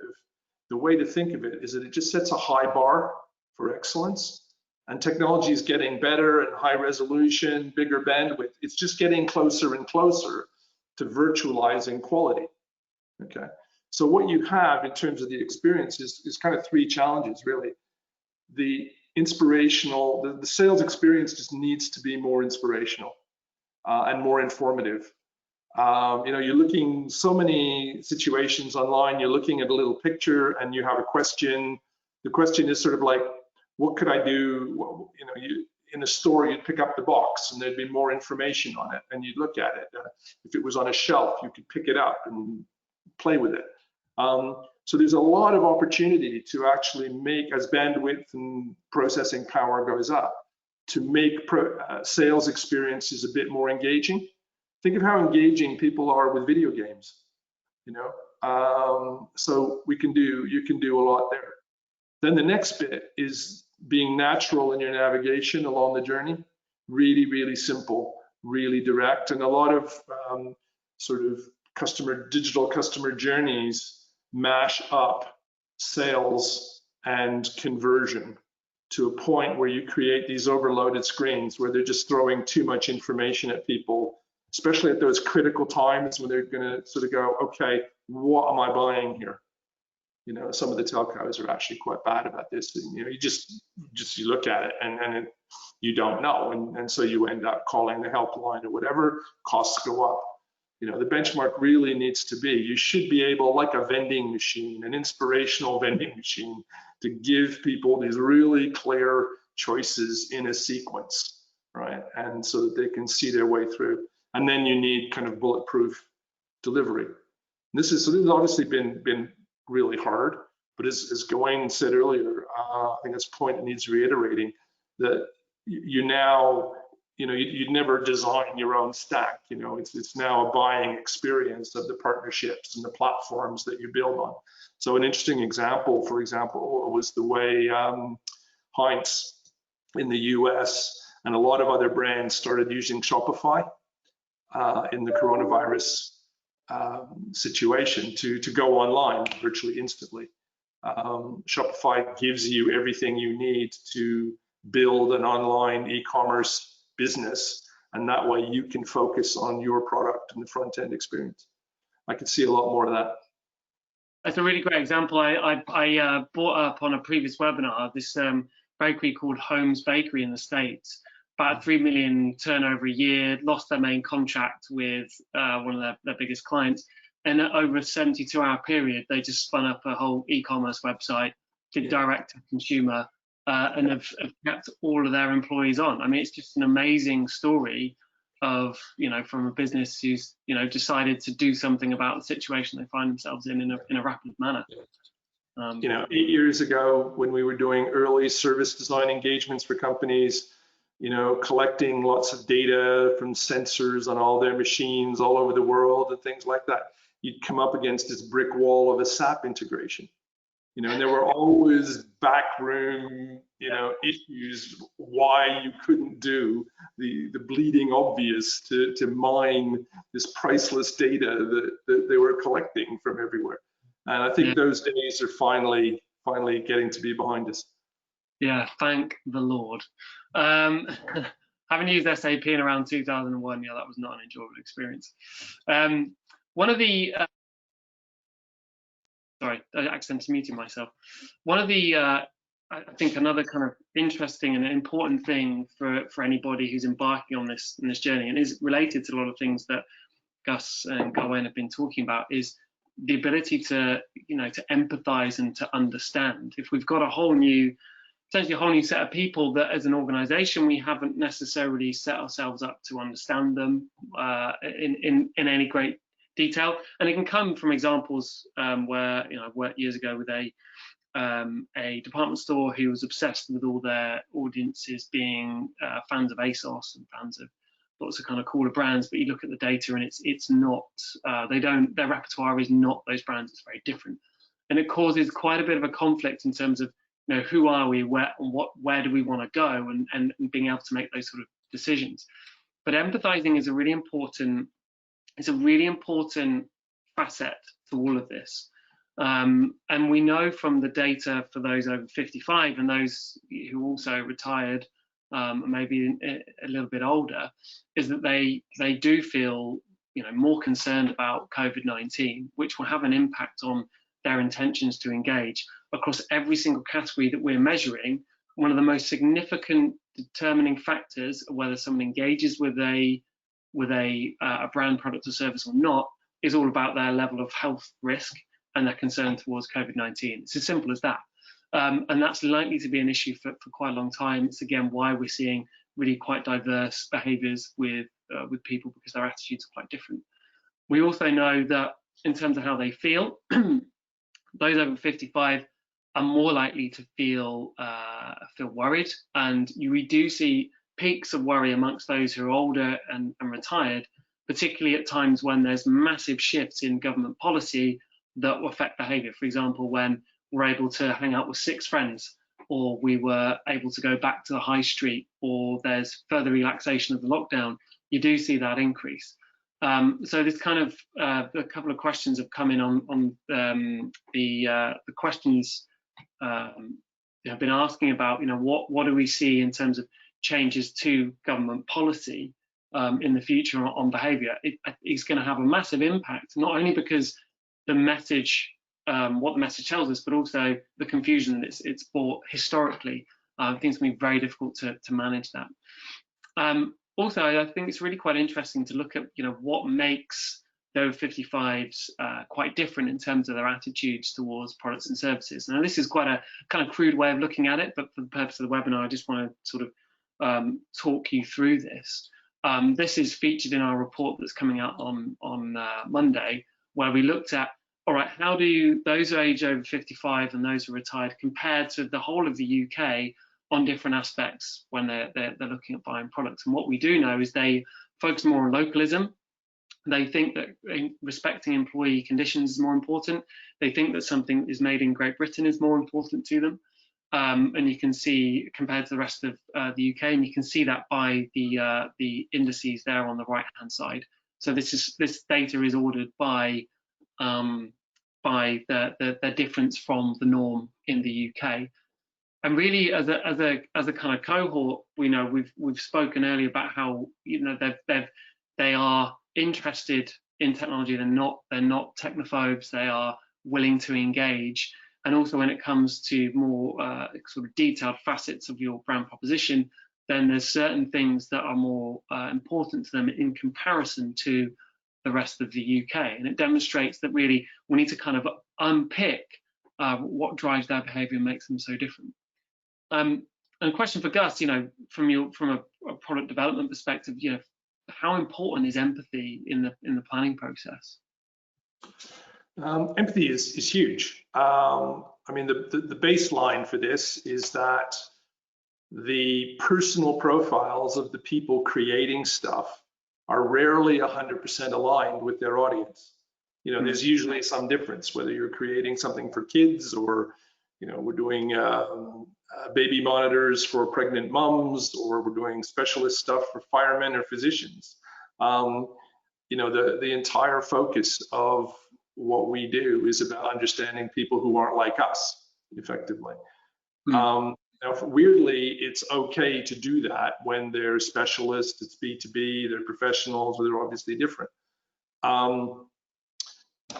the way to think of it is that it just sets a high bar for excellence, and technology is getting better and high resolution, bigger bandwidth. It's just getting closer and closer to virtualizing quality. Okay, so what you have in terms of the experience is kind of 3 challenges really. The inspirational, the sales experience just needs to be more inspirational and more informative. You know, you're looking so many situations online, you're looking at a little picture and you have a question. The question is sort of like, what could I do? You know, in a store, you'd pick up the box and there'd be more information on it and you'd look at it. If it was on a shelf, you could pick it up and play with it. So there's a lot of opportunity to actually make, as bandwidth and processing power goes up, to make sales experiences a bit more engaging. Think of how engaging people are with video games, you know? So you can do a lot there. Then the next bit is being natural in your navigation along the journey, really, really simple, really direct, and a lot of sort of digital customer journeys mash up sales and conversion to a point where you create these overloaded screens where they're just throwing too much information at people, especially at those critical times when they're going to sort of go, okay, what am I buying here? You know, some of the telcos are actually quite bad about this. And, you know, you look at it and you don't know, and so you end up calling the helpline or whatever. Costs go up. You know, the benchmark really needs to be, you should be able, like a vending machine, an inspirational vending machine, to give people these really clear choices in a sequence, right? And so that they can see their way through. And then you need kind of bulletproof delivery. This has obviously been really hard, but as Gawain said earlier, I think this point needs reiterating, that you now, you know, you'd never design your own stack. You know, it's now a buying experience of the partnerships and the platforms that you build on. So an interesting example, for example, was the way Heinz in the US and a lot of other brands started using Shopify in the coronavirus situation to go online virtually instantly. Shopify gives you everything you need to build an online e-commerce business, and that way you can focus on your product and the front-end experience. I could see a lot more of that. That's a really great example. I brought up on a previous webinar this bakery called Holmes Bakery in the States, about 3 million turnover a year, lost their main contract with one of their biggest clients. And over a 72-hour period, they just spun up a whole e-commerce website, did direct to consumer, and have kept all of their employees on. I mean, it's just an amazing story of, from a business who's, decided to do something about the situation they find themselves in a rapid manner. 8 years ago, when we were doing early service design engagements for companies, collecting lots of data from sensors on all their machines all over the world and things like that, you'd come up against this brick wall of a SAP integration. And there were always backroom, issues why you couldn't do the bleeding obvious to mine this priceless data that they were collecting from everywhere. And I think those days are finally getting to be behind us. Yeah, thank the Lord. Having used SAP in around 2001, that was not an enjoyable experience. One of the sorry, I accidentally muted myself. One of the, I think another kind of interesting and important thing for anybody who's embarking on this journey, and is related to a lot of things that Guss and Gawain have been talking about, is the ability to, to empathize and to understand. If we've got essentially a whole new set of people that as an organization we haven't necessarily set ourselves up to understand them in any great detail, and it can come from examples where I worked years ago with a department store who was obsessed with all their audiences being fans of ASOS and fans of lots of kind of cooler brands, but you look at the data and it's not, their repertoire is not those brands, it's very different, and it causes quite a bit of a conflict in terms of who are we, where do we want to go, and being able to make those sort of decisions. But empathizing is a really important facet to all of this. And we know from the data for those over 55 and those who also retired, maybe a little bit older, is that they do feel more concerned about COVID-19, which will have an impact on their intentions to engage across every single category that we're measuring. One of the most significant determining factors of whether someone engages with a brand, product or service or not is all about their level of health risk and their concern towards COVID-19. It's as simple as that. And that's likely to be an issue for quite a long time. It's again why we're seeing really quite diverse behaviours with people, because their attitudes are quite different. We also know that in terms of how they feel, those over 55 are more likely to feel worried, and we do see peaks of worry amongst those who are older and retired, particularly at times when there's massive shifts in government policy that will affect behaviour. For example, when we're able to hang out with 6 friends, or we were able to go back to the high street, or there's further relaxation of the lockdown, you do see that increase. So this kind of a couple of questions have come in on the questions have been asking about, what do we see in terms of changes to government policy in the future on behaviour. It's going to have a massive impact, not only because the message, what the message tells us, but also the confusion that it's brought historically. I think it's going to be very difficult to manage that. Also, I think it's really quite interesting to look at, what makes the over 55s quite different in terms of their attitudes towards products and services. Now, this is quite a kind of crude way of looking at it, but for the purpose of the webinar, I just want to sort of talk you through this. This is featured in our report that's coming out on Monday, where we looked at, all right, how do those age over 55 and those who are retired compare to the whole of the UK on different aspects when they're looking at buying products. And what we do know is they focus more on localism. They think that respecting employee conditions is more important. They think that something is made in Great Britain is more important to them. And you can see, compared to the rest of the UK, and you can see that by the indices there on the right-hand side. So this data is ordered by the difference from the norm in the UK. And really, as a kind of cohort, we know we've spoken earlier about how they are interested in technology. They're not technophobes. They are willing to engage. And also when it comes to more sort of detailed facets of your brand proposition, then there's certain things that are more important to them in comparison to the rest of the UK. And it demonstrates that really we need to kind of unpick what drives their behavior and makes them so different. And a question for Guss, from a product development perspective, how important is empathy in the planning process? Empathy is huge. I mean, the baseline for this is that the personal profiles of the people creating stuff are rarely 100% aligned with their audience. There's usually some difference, whether you're creating something for kids or, we're doing baby monitors for pregnant moms, or we're doing specialist stuff for firemen or physicians. The entire focus of what we do is about understanding people who aren't like us, effectively. Now, weirdly, it's okay to do that when they're specialists, it's B2B, they're professionals, they're obviously different.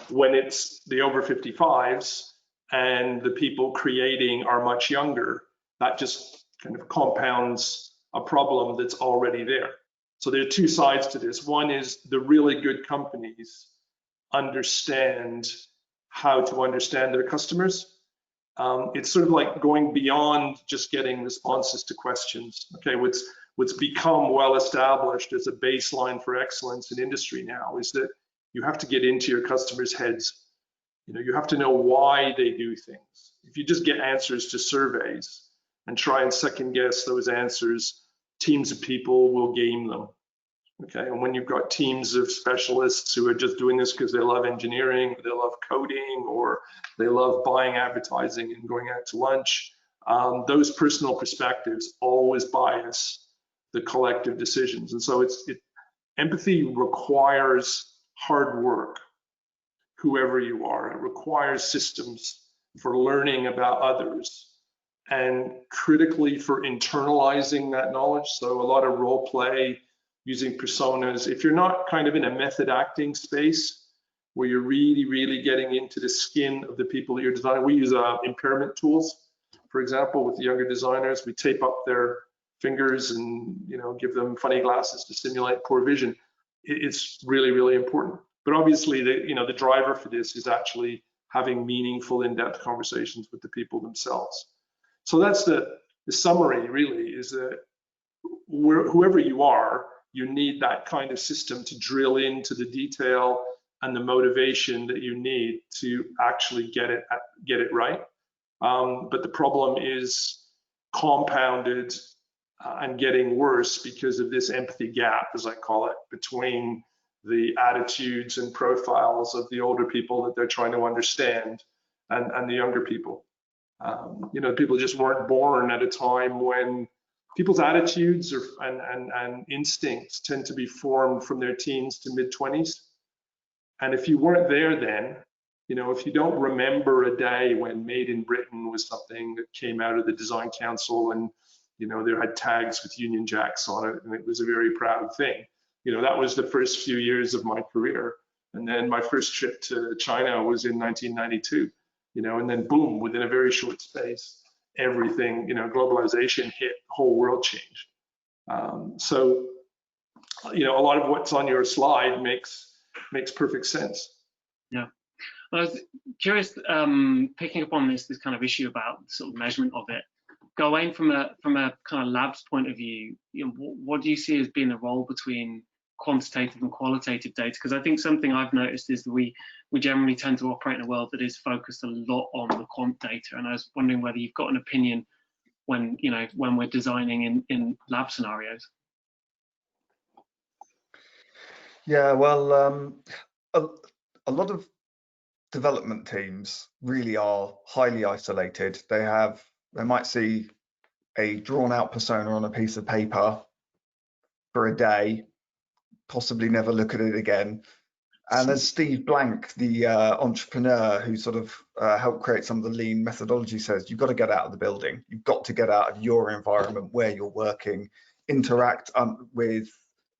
When it's the over 55s and the people creating are much younger, that just kind of compounds a problem that's already there. So there are two sides to this. One is the really good companies understand how to understand their customers. It's sort of like going beyond just getting responses to questions. Okay, what's become well established as a baseline for excellence in industry now is that you have to get into your customers' heads. You have to know why they do things. If you just get answers to surveys and try and second guess those answers, teams of people will game them. Okay, and when you've got teams of specialists who are just doing this because they love engineering, they love coding, or they love buying advertising and going out to lunch, those personal perspectives always bias the collective decisions. And so empathy requires hard work, whoever you are. It requires systems for learning about others, and critically for internalizing that knowledge. So a lot of role play, using personas. If you're not kind of in a method acting space where you're really getting into the skin of the people that you're designing, we use impairment tools. For example, with the younger designers, we tape up their fingers and give them funny glasses to simulate poor vision. It's really important. But obviously, the driver for this is actually having meaningful, in-depth conversations with the people themselves. So that's the summary, really, is that whoever you are, you need that kind of system to drill into the detail and the motivation that you need to actually get it right. But the problem is compounded and getting worse because of this empathy gap, as I call it, between the attitudes and profiles of the older people that they're trying to understand and the younger people. People just weren't born at a time when people's attitudes and instincts tend to be formed from their teens to mid-20s. And if you weren't there then, if you don't remember a day when Made in Britain was something that came out of the design council and, there had tags with Union Jacks on it, and it was a very proud thing. That was the first few years of my career. And then my first trip to China was in 1992, and then boom, within a very short space, everything, globalization hit, the whole world changed. So, a lot of what's on your slide makes perfect sense. Yeah. I was curious, picking up on this kind of issue about sort of measurement of it. Gawain, from a kind of lab's point of view, what do you see as being the role between quantitative and qualitative data? Because I think something I've noticed is that we generally tend to operate in a world that is focused a lot on the quant data, and I was wondering whether you've got an opinion when we're designing in lab scenarios. Yeah, well, a lot of development teams really are highly isolated. They might see a drawn out persona on a piece of paper for a day, possibly never look at it again. And as Steve Blank, the entrepreneur who sort of helped create some of the lean methodology, says, you've got to get out of the building. You've got to get out of your environment where you're working, interact with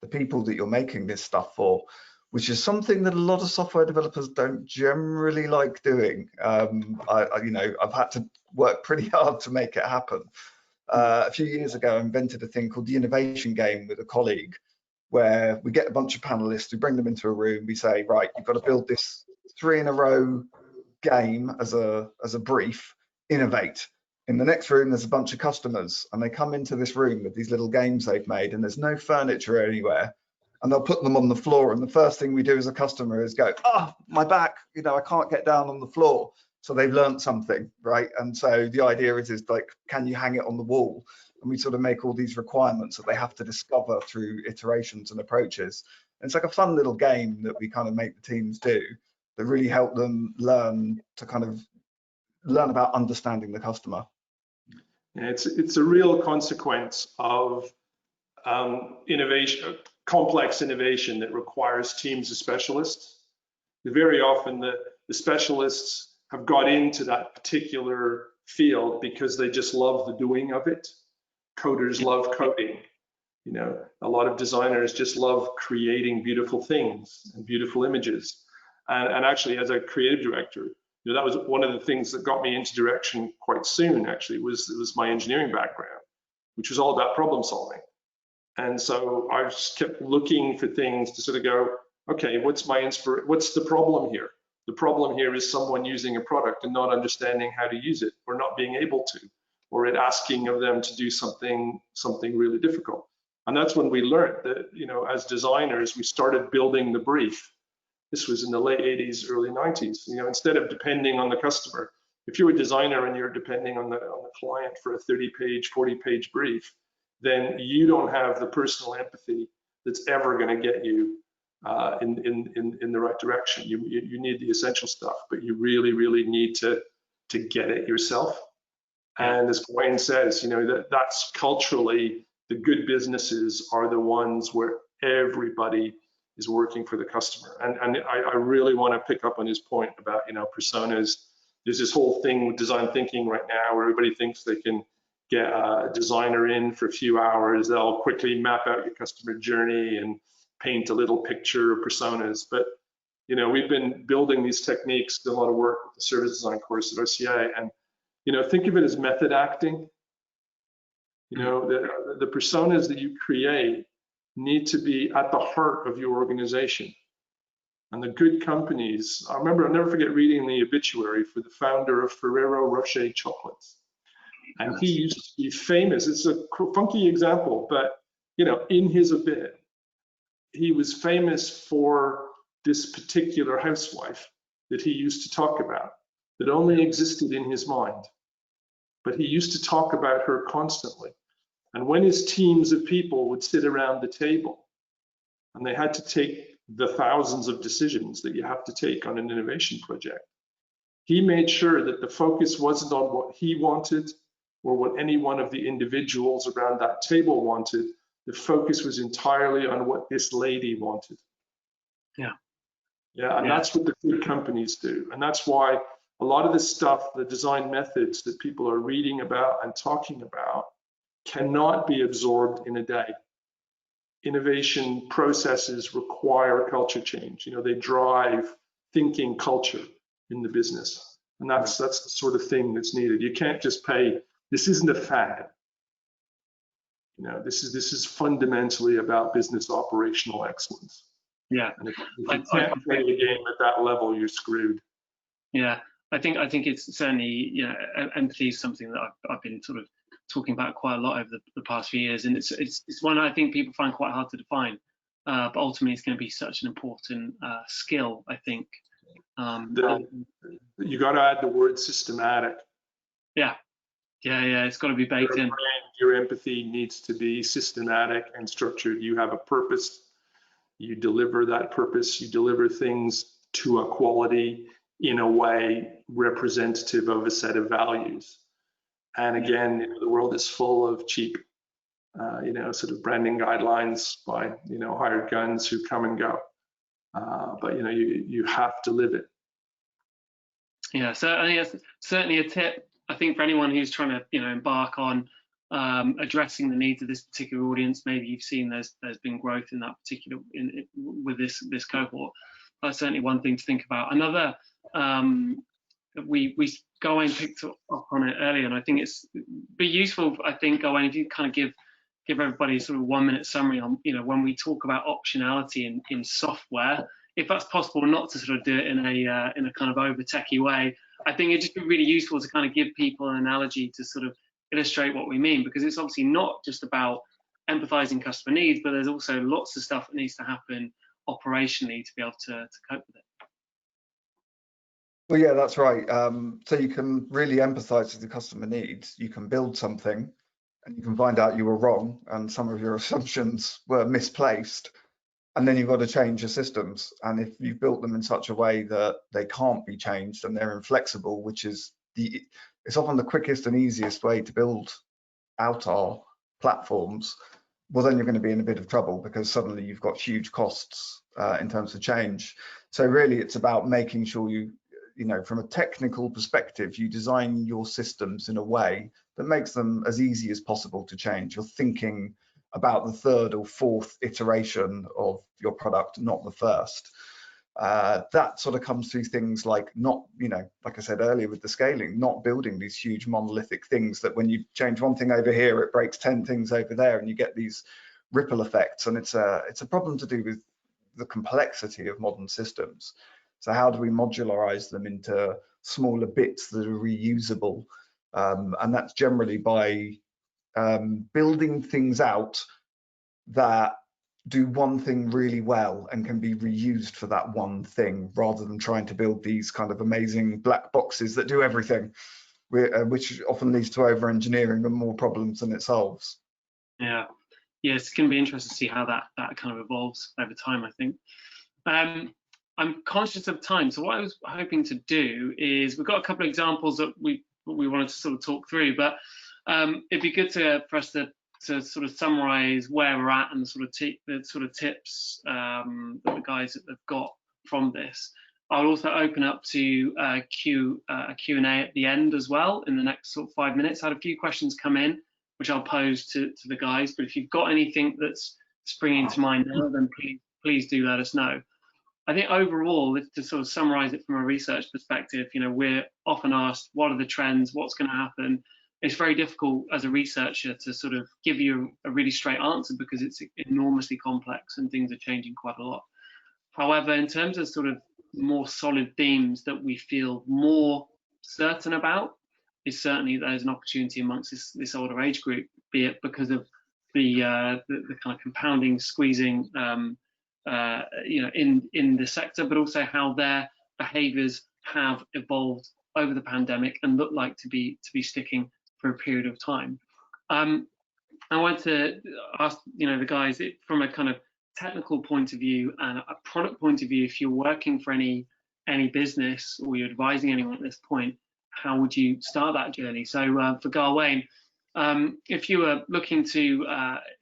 the people that you're making this stuff for. which is something that a lot of software developers don't generally like doing. I've had to work pretty hard to make it happen. A few years ago, I invented a thing called the innovation game with a colleague, where we get a bunch of panelists, we bring them into a room, we say, right, you've got to build this 3 in a row game as a brief, innovate. In the next room, there's a bunch of customers, and they come into this room with these little games they've made, and there's no furniture anywhere, and they'll put them on the floor, and the first thing we do as a customer is go, oh, my back, I can't get down on the floor. So they've learned something, right? And so the idea is like, can you hang it on the wall? And we sort of make all these requirements that they have to discover through iterations and approaches. And it's like a fun little game that we kind of make the teams do that really help them learn about understanding the customer. Yeah, it's a real consequence of innovation, complex innovation that requires teams of specialists. Very often the specialists have got into that particular field because they just love the doing of it. Coders love coding. A lot of designers just love creating beautiful things and beautiful images. And actually, as a creative director, that was one of the things that got me into direction quite soon, actually, was my engineering background, which was all about problem solving. And so I just kept looking for things to sort of go, okay, what's the problem here? The problem here is someone using a product and not understanding how to use it, or not being able to, or it asking of them to do something really difficult. And that's when we learned that, as designers, we started building the brief. This was in the late 80s, early 90s. Instead of depending on the customer, if you're a designer and you're depending on the client for a 30-page, 40-page brief, then you don't have the personal empathy that's ever going to get you in the right direction. You need the essential stuff, but you really, really need to get it yourself. And as Gawain says, that's culturally, the good businesses are the ones where everybody is working for the customer. And I really want to pick up on his point about, personas. There's this whole thing with design thinking right now where everybody thinks they can get a designer in for a few hours. They'll quickly map out your customer journey and paint a little picture of personas. But, we've been building these techniques, done a lot of work with the service design course at RCA, and, think of it as method acting. The personas that you create need to be at the heart of your organization. And the good companies, I'll never forget reading the obituary for the founder of Ferrero Rocher chocolates. And he used to be famous. It's a funky example, but in his obit, he was famous for this particular housewife that he used to talk about, that only existed in his mind. But he used to talk about her constantly. And when his teams of people would sit around the table and they had to take the thousands of decisions that you have to take on an innovation project, he made sure that the focus wasn't on what he wanted or what any one of the individuals around that table wanted. The focus was entirely on what this lady wanted. And that's what the good companies do. And that's why a lot of the stuff, the design methods that people are reading about and talking about, cannot be absorbed in a day. Innovation processes require culture change. They drive thinking culture in the business. And that's the sort of thing that's needed. You can't just pay, this isn't a fad. This is fundamentally about business operational excellence. Yeah. And if you can't play the game at that level, you're screwed. Yeah, I think it's certainly, empathy is something that I've been sort of talking about quite a lot over the past few years, and it's one I think people find quite hard to define, but ultimately it's going to be such an important skill, I think. You got to add the word systematic. Yeah, it's got to be baked in. Your empathy needs to be systematic and structured. You have a purpose, you deliver that purpose, you deliver things to a quality in a way representative of a set of values. And again, the world is full of cheap, sort of branding guidelines by, hired guns who come and go. But you have to live it. Yeah, so I think that's certainly a tip. I think for anyone who's trying to, embark on addressing the needs of this particular audience. Maybe you've seen there's been growth in that particular with this cohort. That's certainly one thing to think about. Another, we Gawain picked up on it earlier, and I think it's be useful. I think Gawain, if you kind of give everybody sort of 1 minute summary on, when we talk about optionality in software, if that's possible, not to sort of do it in a kind of over techie way. I think it'd just be really useful to kind of give people an analogy to sort of illustrate what we mean, because it's obviously not just about empathizing customer needs, but there's also lots of stuff that needs to happen operationally to be able to cope with it. Well, yeah, that's right. So you can really empathize with the customer needs. You can build something and you can find out you were wrong and some of your assumptions were misplaced. And then you've got to change your systems. And if you've built them in such a way that they can't be changed and they're inflexible, which is it's often the quickest and easiest way to build out our platforms, well, then you're going to be in a bit of trouble because suddenly you've got huge costs in terms of change. So really, it's about making sure from a technical perspective, you design your systems in a way that makes them as easy as possible to change. You're thinking about the third or fourth iteration of your product, not the first. That sort of comes through things like like I said earlier with the scaling, not building these huge monolithic things that when you change one thing over here, it breaks 10 things over there, and you get these ripple effects. And it's a problem to do with the complexity of modern systems. So how do we modularize them into smaller bits that are reusable? And that's generally by building things out that do one thing really well and can be reused for that one thing, rather than trying to build these kind of amazing black boxes that do everything, which often leads to over engineering and more problems than it solves. Yeah, it's going to be interesting to see how that kind of evolves over time, I think. I'm conscious of time, so what I was hoping to do is, we've got a couple of examples that we wanted to sort of talk through, but it'd be good for us to sort of summarize where we're at and the sort of tips that the guys have got from this. I'll also open up to a Q&A at the end as well in the next sort of 5 minutes. I had a few questions come in, which I'll pose to the guys, but if you've got anything that's springing to mind now, then please do let us know. I think overall, to sort of summarize it from a research perspective, we're often asked, what are the trends, what's going to happen? It's very difficult as a researcher to sort of give you a really straight answer, because it's enormously complex and things are changing quite a lot. However, in terms of sort of more solid themes that we feel more certain about, is certainly there's an opportunity amongst this older age group, be it because of the kind of compounding, squeezing in the sector, but also how their behaviours have evolved over the pandemic and look like to be sticking for a period of time. I want to ask the guys, from a kind of technical point of view and a product point of view, if you're working for any business or you're advising anyone at this point, how would you start that journey? So for Gawain, if you were looking to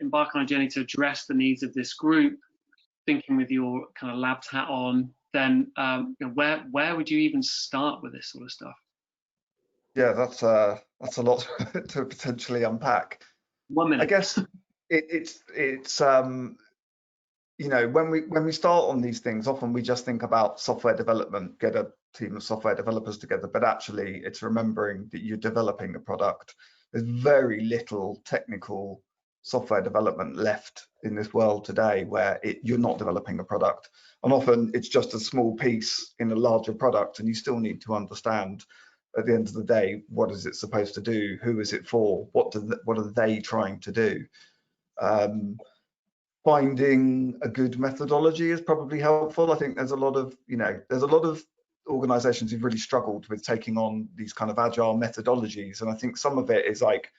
embark on a journey to address the needs of this group, thinking with your kind of labs hat on, then where would you even start with this sort of stuff? Yeah, that's a lot to potentially unpack. 1 minute. I guess it's when we start on these things, often we just think about software development, get a team of software developers together, but actually it's remembering that you're developing a product. There's very little technical software development left in this world today where you're not developing a product, and often it's just a small piece in a larger product, and you still need to understand at the end of the day, what is it supposed to do, who is it for, what are they trying to do. Finding a good methodology is probably helpful. I think there's a lot of organizations who've really struggled with taking on these kind of agile methodologies, and I think some of it is like,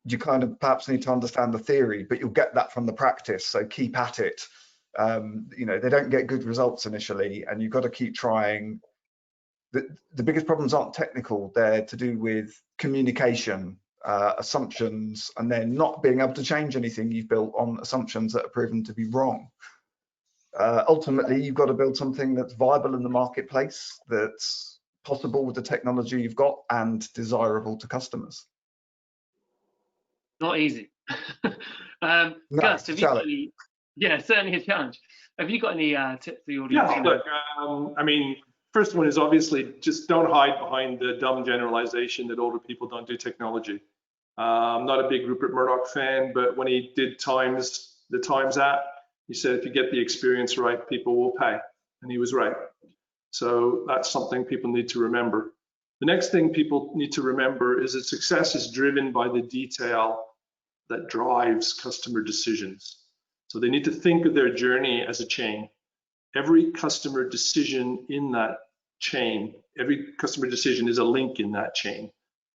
you kind of perhaps need to understand the theory, but you'll get that from the practice, so keep at it. They don't get good results initially, and you've got to keep trying. The biggest problems aren't technical, they're to do with communication, assumptions, and then not being able to change anything you've built on assumptions that are proven to be wrong. Ultimately, you've got to build something that's viable in the marketplace, that's possible with the technology you've got, and desirable to customers. Not easy. No, Gus, have you got challenge. any? Yeah, certainly a challenge. Have you got any tips for the audience? Yeah, look, I mean, first one is obviously just don't hide behind the dumb generalization that older people don't do technology. I'm not a big Rupert Murdoch fan, but when he did the Times app, he said, if you get the experience right, people will pay. And he was right. So that's something people need to remember. The next thing people need to remember is that success is driven by the detail that drives customer decisions. So they need to think of their journey as a chain. Every customer decision in that chain, every customer decision is a link in that chain,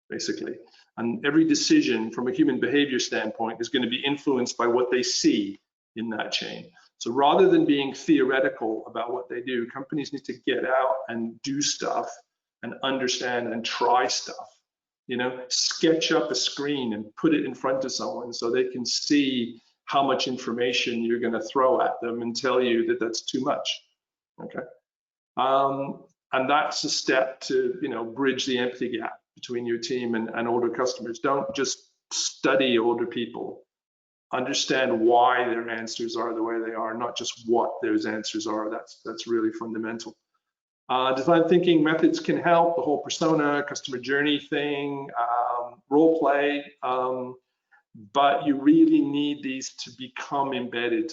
basically. And every decision from a human behavior standpoint is going to be influenced by what they see in that chain. So rather than being theoretical about what they do, companies need to get out and do stuff and understand and try stuff. You know, sketch up a screen and put it in front of someone so they can see how much information you're going to throw at them and tell you that that's too much. Okay. And that's a step to, you know, bridge the empathy gap between your team and older customers. Don't just study older people. Understand why their answers are the way they are, not just what those answers are. That's really fundamental. Design thinking methods can help, the whole persona, customer journey thing, role play, but you really need these to become embedded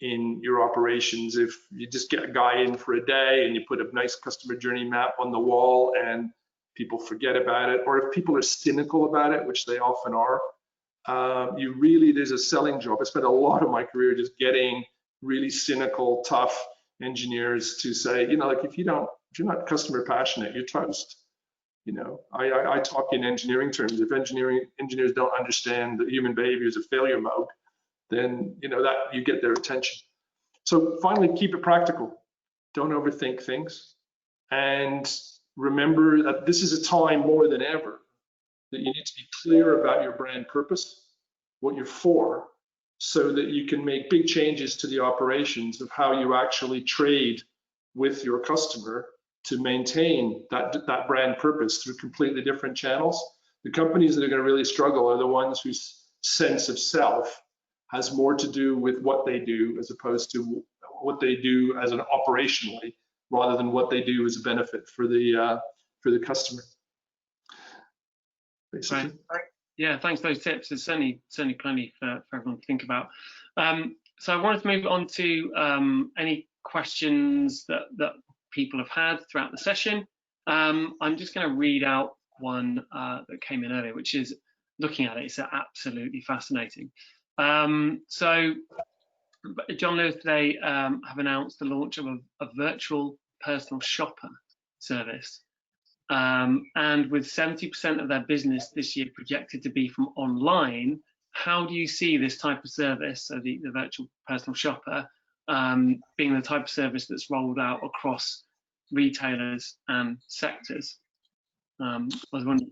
in your operations. If you just get a guy in for a day and you put a nice customer journey map on the wall and people forget about it, or if people are cynical about it, which they often are, there's a selling job. I spent a lot of my career just getting really cynical, tough engineers to say, you know, like if you're not customer passionate, you're toast. You know, I talk in engineering terms. If engineers don't understand that human behavior is a failure mode, then you know that you get their attention. So finally, keep it practical. Don't overthink things, and remember that this is a time more than ever that you need to be clear about your brand purpose, what you're for, so that you can make big changes to the operations of how you actually trade with your customer to maintain that brand purpose through completely different channels. The companies that are going to really struggle are the ones whose sense of self has more to do with what they do as opposed to what they do as an operationally, rather than what they do as a benefit for the customer. Basically. Right. Yeah, thanks for those tips. There's certainly plenty for everyone to think about. So I wanted to move on to any questions that people have had throughout the session. I'm just going to read out one that came in earlier, which is, looking at it, it's absolutely fascinating. So John Lewis today have announced the launch of a virtual personal shopper service. And with 70% of their business this year projected to be from online, how do you see this type of service, so the virtual personal shopper, being the type of service that's rolled out across retailers and sectors? I was wondering.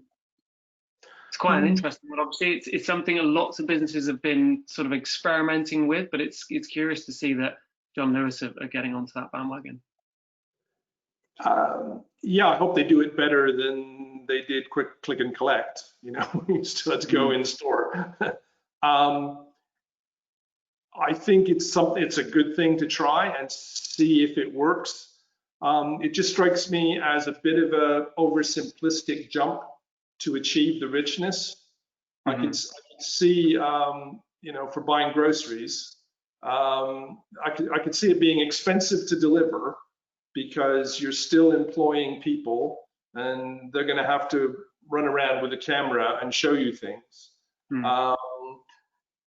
It's quite an interesting one. Obviously, it's something that lots of businesses have been sort of experimenting with, but it's curious to see that John Lewis are getting onto that bandwagon. Yeah, I hope they do it better than they did quick click and collect. You know, you still have to go in store. I think it's a good thing to try and see if it works. It just strikes me as a bit of a oversimplistic jump to achieve the richness. I could see, you know, for buying groceries, I could see it being expensive to deliver, because you're still employing people and they're going to have to run around with a camera and show you things.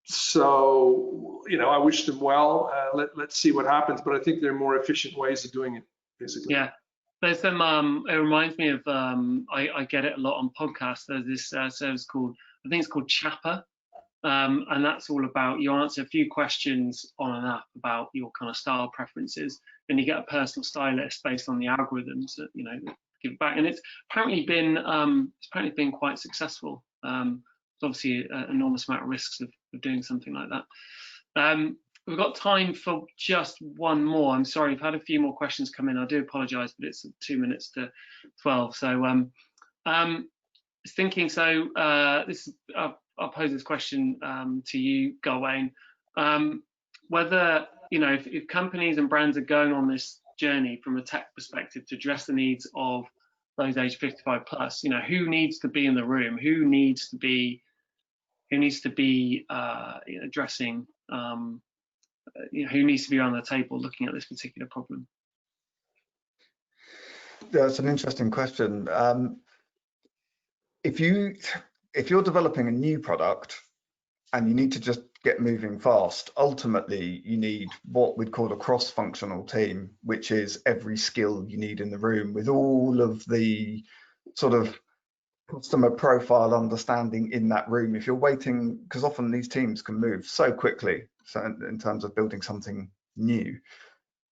So, you know, I wish them well. Let's see what happens, but I think there are more efficient ways of doing it, basically. Yeah, there's some, it reminds me of, I get it a lot on podcasts. There's this service called, I think it's called Chapper. And that's all about, you answer a few questions on an app about your kind of style preferences, and you get a personal stylist based on the algorithms that, you know, give it back. And it's apparently been quite successful. There's obviously an enormous amount of risks of doing something like that. We've got time for just one more. I'm sorry, I've had a few more questions come in. I do apologise, but it's 2 minutes to 12. So thinking, so this is I'll pose this question to you, Gawain. Whether, if companies and brands are going on this journey from a tech perspective to address the needs of those aged 55 plus, who needs to be in the room? Who needs to be addressing, who needs to be around the table looking at this particular problem? That's an interesting question. If you're developing a new product and you need to just get moving fast, ultimately you need what we'd call a cross-functional team, which is every skill you need in the room with all of the sort of customer profile understanding in that room. If you're waiting, because often these teams can move so quickly, so in terms of building something new,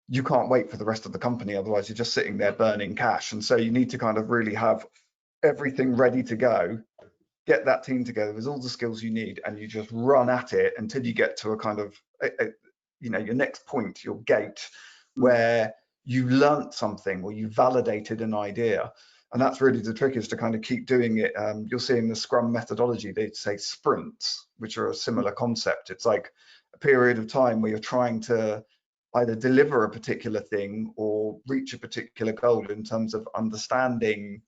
you can't wait for the rest of the company, otherwise you're just sitting there burning cash. And so you need to kind of really have everything ready to go, get that team together with all the skills you need, and you just run at it until you get to a kind of your next point, your gate, where you learnt something or you validated an idea. And that's really the trick, is to kind of keep doing it. You'll see in the Scrum methodology, they say sprints, which are a similar concept. It's like a period of time where you're trying to either deliver a particular thing or reach a particular goal in terms of understanding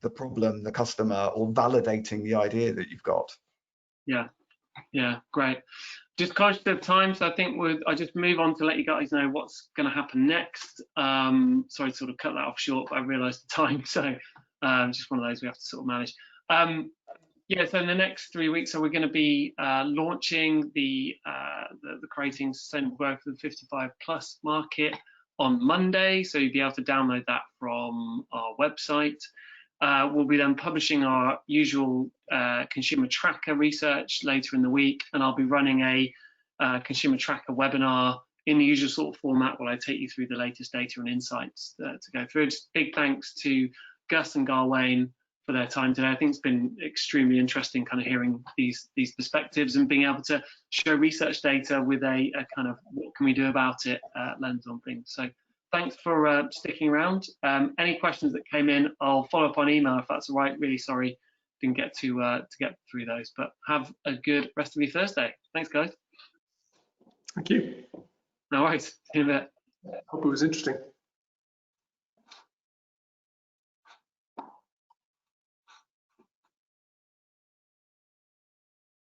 the problem, the customer, or validating the idea that you've got. Yeah, great. Just conscious of time, so I think I'll just move on to let you guys know what's going to happen next. Sorry to sort of cut that off short, but I realised the time, so just one of those we have to sort of manage. So in the next 3 weeks, so we're going to be launching the Creating Sustainable Growth for the 55 plus market on Monday, so you'll be able to download that from our website. We'll be then publishing our usual consumer tracker research later in the week, and I'll be running a consumer tracker webinar in the usual sort of format where I take you through the latest data and insights to go through. Just big thanks to Guss and Gawain for their time today. I think it's been extremely interesting kind of hearing these perspectives and being able to show research data with a kind of what can we do about it lens on things. So thanks for sticking around. Any questions that came in, I'll follow up on email if that's all right. Really sorry didn't get to get through those, but have a good rest of your Thursday. Thanks, guys. Thank you. No worries. See you in a bit. Hope it was interesting.